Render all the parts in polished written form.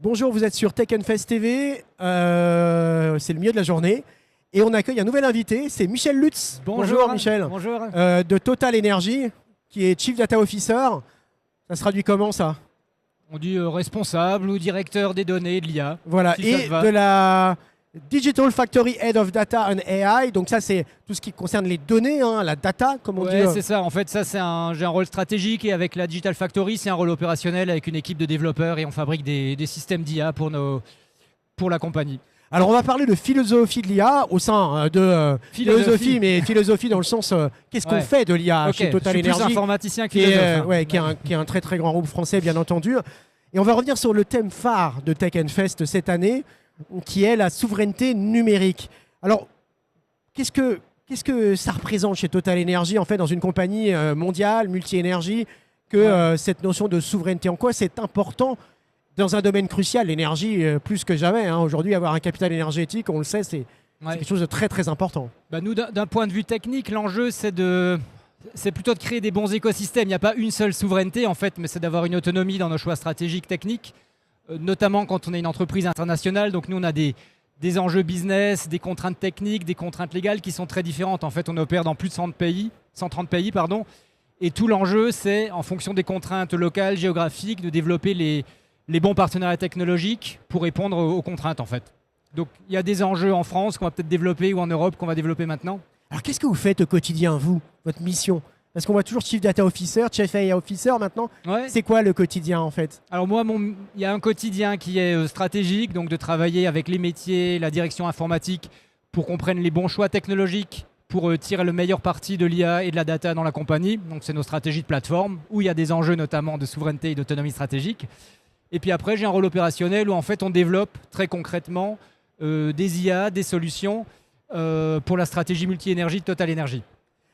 Bonjour, vous êtes sur Tech Fest TV, c'est le milieu de la journée et on accueille un nouvel invité, c'est Michel Lutz. Bonjour Michel. Bonjour. De Total Energy, qui est Chief Data Officer. Ça se traduit comment ça? On dit responsable ou directeur des données de l'IA. Voilà, si et de la Digital Factory Head of Data and AI, donc ça c'est tout ce qui concerne les données, hein, la data comme on dit. Ouais, c'est ça. En fait, ça j'ai un rôle stratégique et avec la Digital Factory, c'est un rôle opérationnel avec une équipe de développeurs et on fabrique des systèmes d'IA pour la compagnie. Alors on va parler de philosophie de l'IA au sein de philosophie, mais philosophie dans le sens qu'est-ce qu'on fait de l'IA chez Total Energy. Je suis plus informaticien que philosophe. Qui est un très très grand groupe français bien entendu. Et on va revenir sur le thème phare de Tech Fest cette année, qui est la souveraineté numérique. Alors, qu'est-ce que ça représente chez Total Energy, en fait, dans une compagnie mondiale, multi-énergie, que cette notion de souveraineté? En quoi c'est important dans un domaine crucial, l'énergie, plus que jamais, hein. Aujourd'hui, avoir un capital énergétique, on le sait, c'est quelque chose de très très important. Bah nous, d'un point de vue technique, l'enjeu, c'est plutôt de créer des bons écosystèmes. Il n'y a pas une seule souveraineté, en fait, mais c'est d'avoir une autonomie dans nos choix stratégiques techniques, notamment quand on est une entreprise internationale. Donc nous, on a des enjeux business, des contraintes techniques, des contraintes légales qui sont très différentes. En fait, on opère dans plus de 130 pays, et tout l'enjeu, c'est, en fonction des contraintes locales, géographiques, de développer les bons partenariats technologiques pour répondre aux contraintes, en fait. Donc il y a des enjeux en France qu'on va peut-être développer ou en Europe qu'on va développer maintenant. Alors qu'est-ce que vous faites au quotidien, vous, votre mission? Parce qu'on voit toujours Chief Data Officer, Chief AI Officer maintenant. Ouais. C'est quoi le quotidien en fait? Alors moi, il y a un quotidien qui est stratégique, donc de travailler avec les métiers, la direction informatique, pour qu'on prenne les bons choix technologiques, pour tirer le meilleur parti de l'IA et de la data dans la compagnie. Donc c'est nos stratégies de plateforme, où il y a des enjeux notamment de souveraineté et d'autonomie stratégique. Et puis après, j'ai un rôle opérationnel où en fait on développe très concrètement des IA, des solutions pour la stratégie multi-énergie de Total Energy.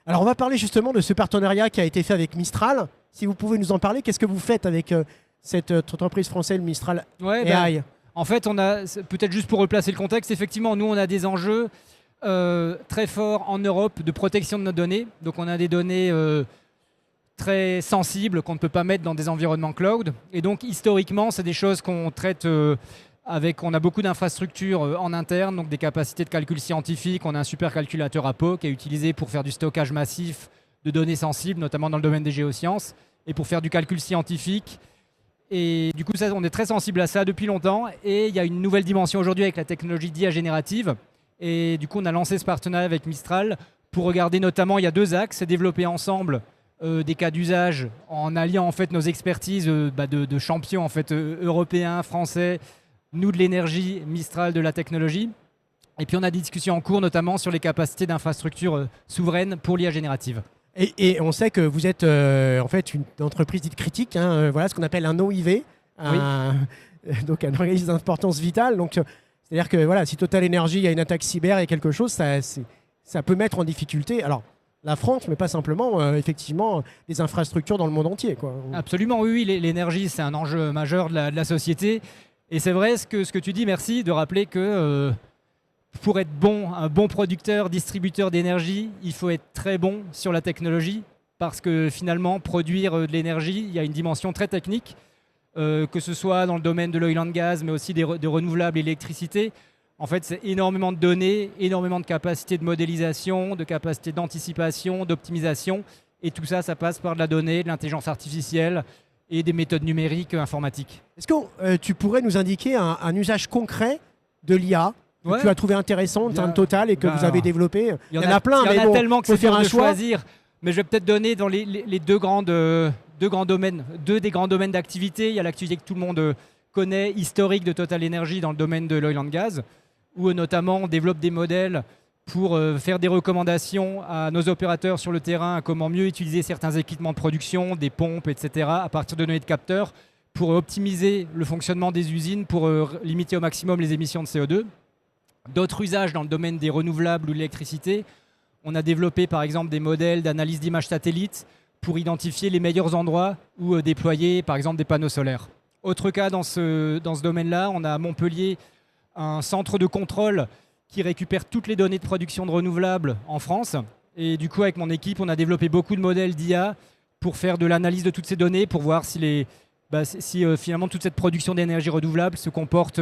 Alors on va parler justement de ce partenariat qui a été fait avec Mistral. Si vous pouvez nous en parler, qu'est-ce que vous faites avec cette entreprise française Mistral AI? En fait, on a, peut-être juste pour replacer le contexte, effectivement, nous on a des enjeux très forts en Europe de protection de nos données. Donc on a des données très sensibles qu'on ne peut pas mettre dans des environnements cloud. Et donc historiquement, c'est des choses qu'on traite on a beaucoup d'infrastructures en interne, donc des capacités de calcul scientifique. On a un supercalculateur Apo qui est utilisé pour faire du stockage massif de données sensibles, notamment dans le domaine des géosciences, et pour faire du calcul scientifique. Et du coup, ça, on est très sensible à ça depuis longtemps. Et il y a une nouvelle dimension aujourd'hui avec la technologie d'IA générative. Et du coup, on a lancé ce partenariat avec Mistral pour regarder notamment, il y a deux axes, c'est développer ensemble des cas d'usage en alliant en fait nos expertises de champions en fait, européens, français, nous de l'énergie, Mistral de la technologie. Et puis on a des discussions en cours notamment sur les capacités d'infrastructures souveraines pour l'IA générative. Et on sait que vous êtes en fait une entreprise dite critique, hein, voilà ce qu'on appelle un OIV, donc un organisme d'importance vitale. Donc c'est-à-dire que voilà, si Total Energy a une attaque cyber et quelque chose, ça peut mettre en difficulté. Alors la France, mais pas simplement, effectivement, des infrastructures dans le monde entier, quoi. Absolument, oui, l'énergie, c'est un enjeu majeur de la société. Et c'est vrai ce que tu dis, merci de rappeler que pour être un bon producteur, distributeur d'énergie, il faut être très bon sur la technologie parce que finalement, produire de l'énergie, il y a une dimension très technique, que ce soit dans le domaine de l'oil and gas, mais aussi de renouvelables et l'électricité. En fait, c'est énormément de données, énormément de capacités de modélisation, de capacités d'anticipation, d'optimisation. Et tout ça, ça passe par de la donnée, de l'intelligence artificielle et des méthodes numériques informatiques. Est-ce que tu pourrais nous indiquer un usage concret de l'IA que tu as trouvé intéressant dans Total et que vous avez développé? Il y en a plein, mais bon, tellement que faut c'est faire dur un de choix. Choisir. Mais je vais peut-être donner dans les deux des grands domaines d'activité. Il y a l'activité que tout le monde connaît, historique de Total Energy dans le domaine de l'oil and gas, où notamment on développe des modèles pour faire des recommandations à nos opérateurs sur le terrain à comment mieux utiliser certains équipements de production, des pompes, etc., à partir de données de capteurs, pour optimiser le fonctionnement des usines, pour limiter au maximum les émissions de CO2. D'autres usages dans le domaine des renouvelables ou de l'électricité, on a développé par exemple des modèles d'analyse d'images satellites pour identifier les meilleurs endroits où déployer par exemple des panneaux solaires. Autre cas dans ce domaine-là, on a à Montpellier un centre de contrôle qui récupère toutes les données de production de renouvelables en France. Et du coup, avec mon équipe, on a développé beaucoup de modèles d'IA pour faire de l'analyse de toutes ces données, pour voir si si finalement toute cette production d'énergie renouvelable se comporte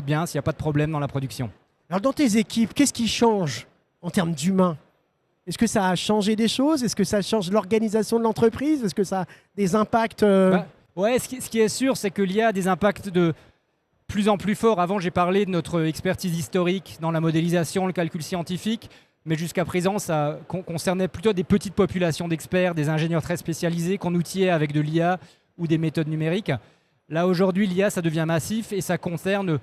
bien, s'il n'y a pas de problème dans la production. Alors dans tes équipes, qu'est-ce qui change en termes d'humains? Est-ce que ça a changé des choses? Est-ce que ça change l'organisation de l'entreprise? Est-ce que ça a des impacts Ouais, ce qui est sûr, c'est que l'IA a des impacts de plus en plus forts. Avant, j'ai parlé de notre expertise historique dans la modélisation, le calcul scientifique, mais jusqu'à présent, ça concernait plutôt des petites populations d'experts, des ingénieurs très spécialisés qu'on outillait avec de l'IA ou des méthodes numériques. Là, aujourd'hui, l'IA, ça devient massif et ça concerne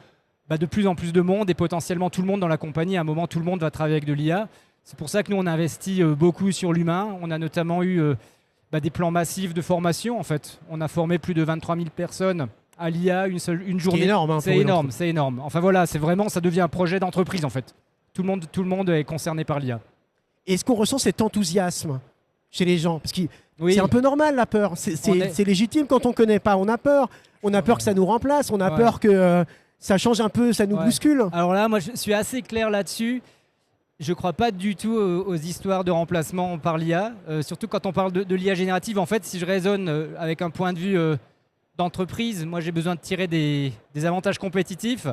de plus en plus de monde et potentiellement tout le monde dans la compagnie. À un moment, tout le monde va travailler avec de l'IA. C'est pour ça que nous, on investit beaucoup sur l'humain. On a notamment eu des plans massifs de formation. En fait, on a formé plus de 23 000 personnes à l'IA une journée. C'est énorme. C'est énorme. Enfin voilà, ça devient un projet d'entreprise en fait. Tout le monde est concerné par l'IA. Est-ce qu'on ressent cet enthousiasme chez les gens? Parce que Oui. c'est un peu normal la peur. C'est légitime quand on ne connaît pas. On a peur. On a peur que ça nous remplace. On a peur que ça change un peu, ça nous bouscule. Alors là, moi, je suis assez clair là-dessus. Je ne crois pas du tout aux histoires de remplacement par l'IA. Surtout quand on parle de l'IA générative. En fait, si je raisonne avec un point de vue d'entreprise, moi, j'ai besoin de tirer des avantages compétitifs.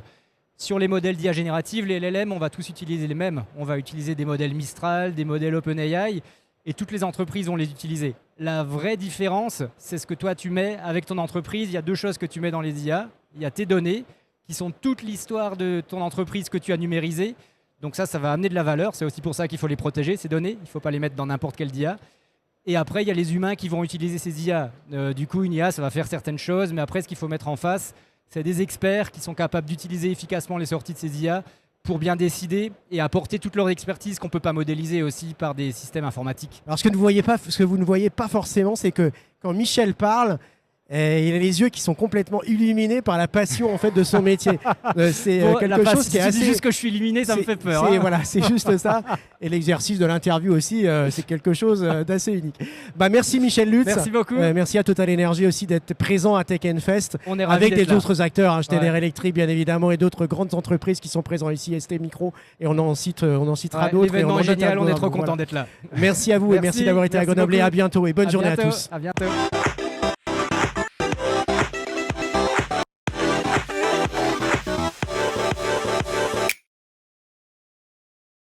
Sur les modèles d'IA générative, les LLM, on va tous utiliser les mêmes. On va utiliser des modèles Mistral, des modèles OpenAI, et toutes les entreprises vont les utiliser. La vraie différence, c'est ce que toi tu mets avec ton entreprise. Il y a deux choses que tu mets dans les IA. Il y a tes données, qui sont toute l'histoire de ton entreprise que tu as numérisée. Donc ça va amener de la valeur. C'est aussi pour ça qu'il faut les protéger, ces données. Il ne faut pas les mettre dans n'importe quelle IA. Et après, il y a les humains qui vont utiliser ces IA. Du coup, une IA, ça va faire certaines choses, mais après, ce qu'il faut mettre en face, c'est des experts qui sont capables d'utiliser efficacement les sorties de ces IA pour bien décider et apporter toute leur expertise qu'on ne peut pas modéliser aussi par des systèmes informatiques. Alors ce que vous ne voyez pas forcément, c'est que quand Michel parle, il a les yeux qui sont complètement illuminés par la passion en fait de son métier. C'est quelque chose qui est assez. Si tu dis juste que je suis illuminé, ça me fait peur. Voilà, c'est juste ça. Et l'exercice de l'interview aussi, c'est quelque chose d'assez unique. Merci Michel Lutz. Merci beaucoup. Merci à Total Energy aussi d'être présent à Tech Fest. On est ravis avec d'être des là. autres acteurs, Schneider Electric bien évidemment et d'autres grandes entreprises qui sont présentes ici, ST Micro, et on en citera d'autres. L'événement est génial, on est trop content d'être là. Merci à vous et merci d'avoir été à Grenoble et à bientôt et bonne journée à tous. À bientôt.